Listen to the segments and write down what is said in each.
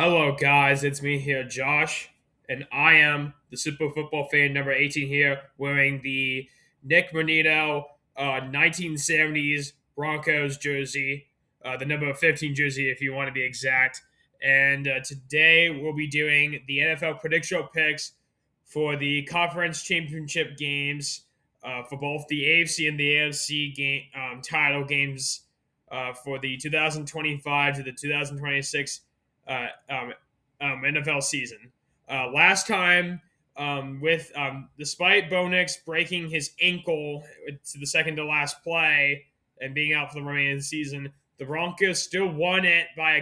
Hello, guys. It's me here, Josh, and I am the Super Football fan number 18 here, wearing the Nick Bonito 1970s Broncos jersey, the number 15 jersey, if you want to be exact. And today we'll be doing the NFL prediction picks for the conference championship games for both the AFC and the AFC game title games for the 2025 to the 2026 uh, um, NFL season. Last time, despite Bo Nix breaking his ankle to the second to last play and being out for the remainder of the season, the Broncos still won it by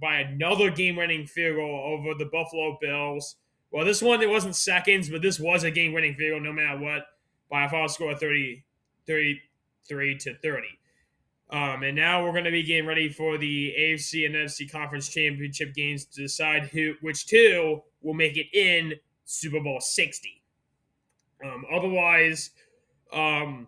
another game-winning field goal over the Buffalo Bills. Well, this one it wasn't seconds, but this was a game-winning field goal no matter what, by a final score of 33 to 30. And now we're going to be getting ready for the AFC and NFC Conference Championship games to decide which two will make it in Super Bowl 60. Otherwise, we're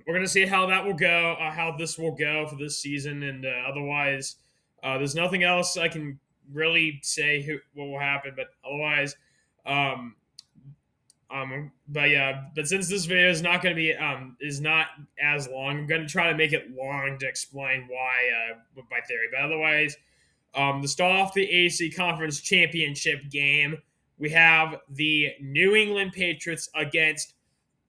going to see how that will go, how this will go for this season, and otherwise, there's nothing else I can really say what will happen. But otherwise, um, but since this video is not going to be is not as long, I'm going to try to make it long to explain why my theory. But otherwise, to start off the AC Conference Championship game, we have the New England Patriots against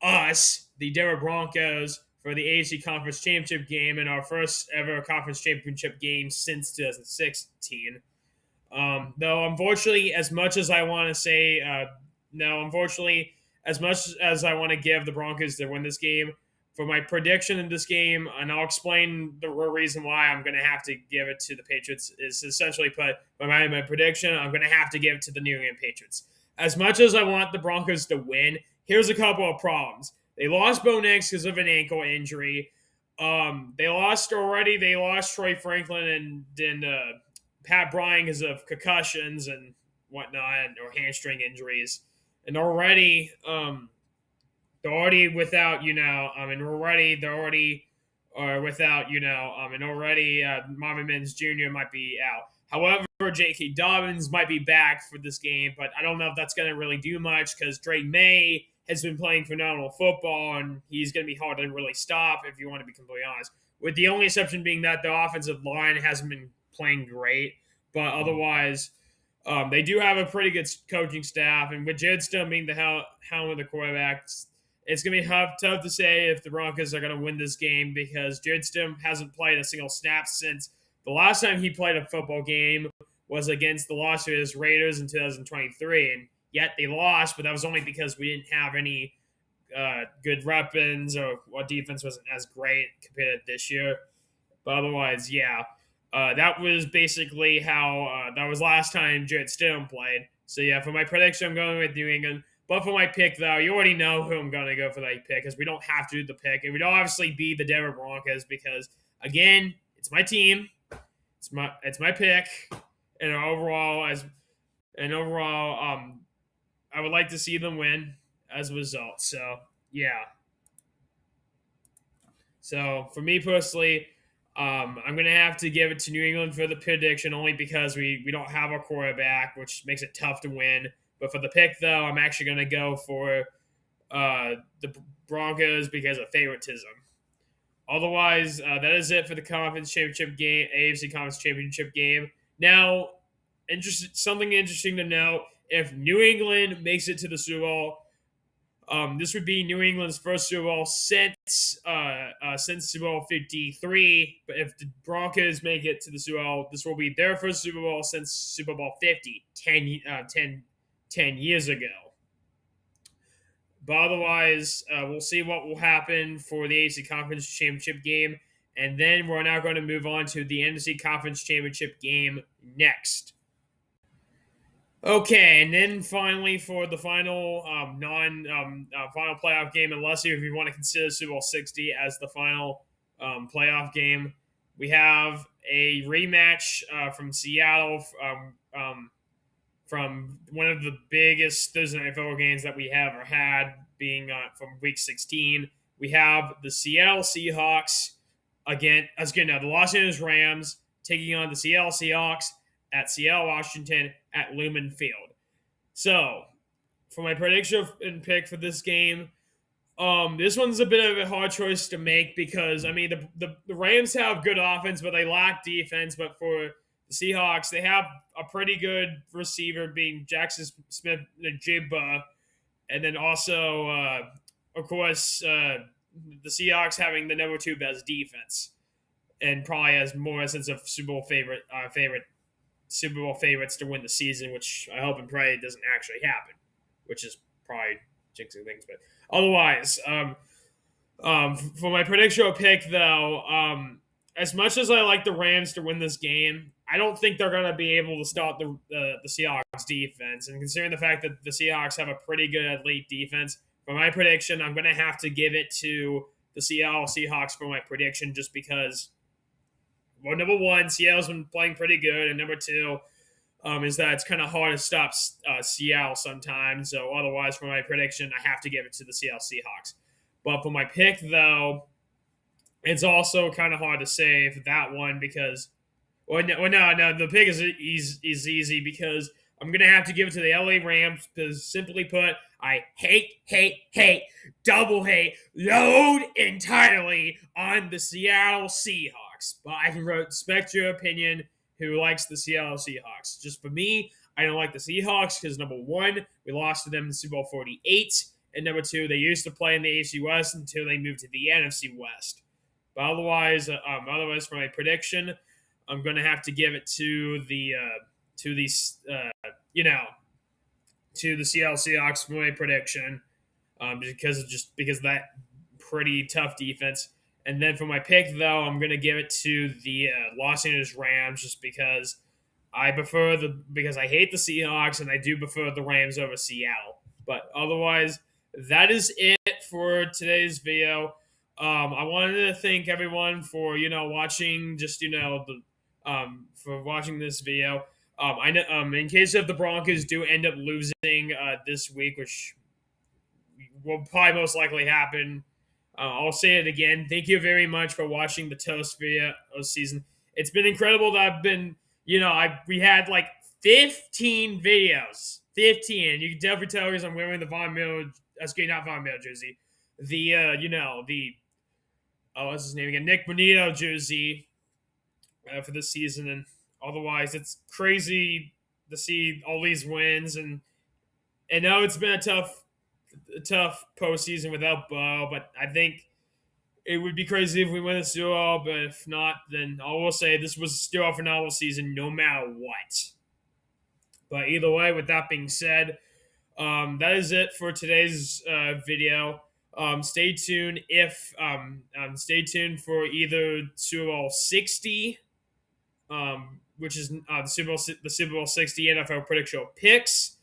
us, the Denver Broncos, for the AC Conference Championship game and our first ever conference championship game since 2016. Though, unfortunately, as much as I want to say no, unfortunately, as much as I want to give the Broncos to win this game, for my prediction in this game, and I'll explain the real reason why I'm going to have to give it to the Patriots, is essentially put by my prediction, I'm going to have to give it to the New England Patriots. As much as I want the Broncos to win, here's a couple of problems. They lost Bo Nix because of an ankle injury. They lost already. They lost Troy Franklin and then Pat Bryant because of concussions and whatnot, or hamstring injuries. And already, they're already without, they're already without, and already Marvin Mims Jr. might be out. However, J.K. Dobbins might be back for this game, but I don't know if that's going to really do much because Drake May has been playing phenomenal football, and he's going to be hard to really stop if you want to be completely honest. With the only exception being that the offensive line hasn't been playing great, but otherwise, they do have a pretty good coaching staff, and with Jared Stone being the helm of the quarterbacks, it's going to be tough to say if the Broncos are going to win this game because Jared Stone hasn't played a single snap since the last time he played a football game was against the Las Vegas Raiders in 2023, and yet they lost, but that was only because we didn't have any good weapons, or our defense wasn't as great compared to this year. But otherwise, yeah. That was basically how that was last time Jared Stone played. So yeah, for my prediction, I'm going with New England. But for my pick, though, you already know who I'm going to go for that pick because we don't have to do the pick. It would obviously be the Denver Broncos because, again, it's my team, it's my pick, and overall, I would like to see them win as a result. So yeah. So for me personally, I'm going to have to give it to New England for the prediction only because we don't have a quarterback, which makes it tough to win. But for the pick, though, I'm actually going to go for the Broncos because of favoritism. Otherwise, that is it for the conference championship game, AFC conference championship game. Now, something interesting to note: if New England makes it to the Super Bowl, this would be New England's first Super Bowl since Super Bowl 53. But if the Broncos make it to the Super Bowl, this will be their first Super Bowl since Super Bowl 50, 10 years ago. But otherwise, we'll see what will happen for the AFC Conference Championship game. And then we're now going to move on to the NFC Conference Championship game next. Okay, and then finally for the final final playoff game, unless if you want to consider Super Bowl 60 as the final playoff game, we have a rematch from Seattle from one of the biggest Thursday Night Football games that we have or had, being from Week 16. We have the Seattle Seahawks the Los Angeles Rams taking on the Seattle Seahawks. at Seattle, Washington, at Lumen Field. So, for my prediction and pick for this game, this one's a bit of a hard choice to make because I mean the Rams have good offense, but they lack defense. But for the Seahawks, they have a pretty good receiver, being Jackson Smith-Njigba, and then also, of course, the Seahawks having the number 2 best defense, and probably has more sense of Super Bowl Super Bowl favorites to win the season, which I hope and pray doesn't actually happen, which is probably jinxing things. But otherwise, for my prediction or pick, though, as much as I like the Rams to win this game, I don't think they're going to be able to stop the Seahawks defense. And considering the fact that the Seahawks have a pretty good elite defense, for my prediction, I'm going to have to give it to the Seattle Seahawks for my prediction, just because, well, number one, Seattle's been playing pretty good, and number two, is that it's kind of hard to stop Seattle sometimes. So otherwise, for my prediction, I have to give it to the Seattle Seahawks. But for my pick, though, it's also kind of hard to say for that one because, no, the pick is easy because I'm going to have to give it to the LA Rams because, simply put, I hate, double hate, load entirely on the Seattle Seahawks. But I can respect your opinion who likes the Seattle Seahawks. Just for me, I don't like the Seahawks because, number one, we lost to them in Super Bowl 48, and number two, they used to play in the AFC West until they moved to the NFC West. But otherwise, for my prediction, I'm going to have to give it to the Seattle Seahawks for my prediction, because of that pretty tough defense. And then for my pick, though, I'm going to give it to the Los Angeles Rams, just because because I hate the Seahawks and I do prefer the Rams over Seattle. But otherwise, that is it for today's video. I wanted to thank everyone for watching, for watching this video. I know, in case if the Broncos do end up losing this week, which will probably most likely happen, I'll say it again. Thank you very much for watching the Toast video season. It's been incredible that I've been, we had like 15 videos. 15. You can definitely tell because I'm wearing the Von Miller, not Von Miller jersey. What's his name again? Nick Bonito jersey for this season. And otherwise, it's crazy to see all these wins. And I know it's been a tough postseason without Bo, but I think it would be crazy if we win the Super Bowl. But if not, then I will say this was still a phenomenal season no matter what. But either way, with that being said, that is it for today's video. Stay tuned stay tuned for either Super Bowl 60, which is the Super Bowl 60 NFL Prediction Show picks,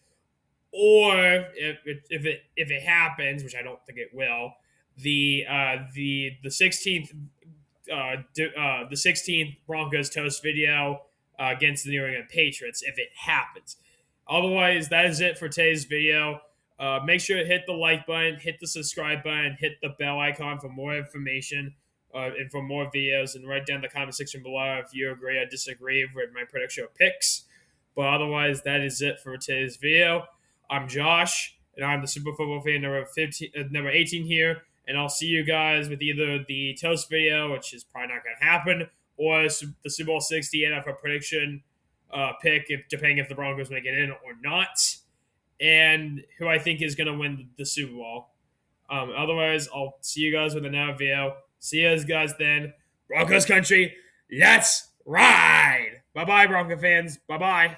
or if it happens, which I don't think it will, the 16th the 16th Broncos Toast video against the New England Patriots, if it happens. Otherwise, that is it for today's video. Make sure to hit the like button, hit the subscribe button, hit the bell icon for more information and for more videos, and write down in the comment section below if you agree or disagree with my prediction picks. But otherwise, that is it for today's video. I'm Josh, and I'm the Super Football fan number 18 here, and I'll see you guys with either the Toast video, which is probably not going to happen, or the Super Bowl 60 NFL prediction pick, depending if the Broncos make it in or not, and who I think is going to win the Super Bowl. Otherwise, I'll see you guys with another video. See you guys then. Broncos country, let's ride! Bye-bye, Bronco fans. Bye-bye.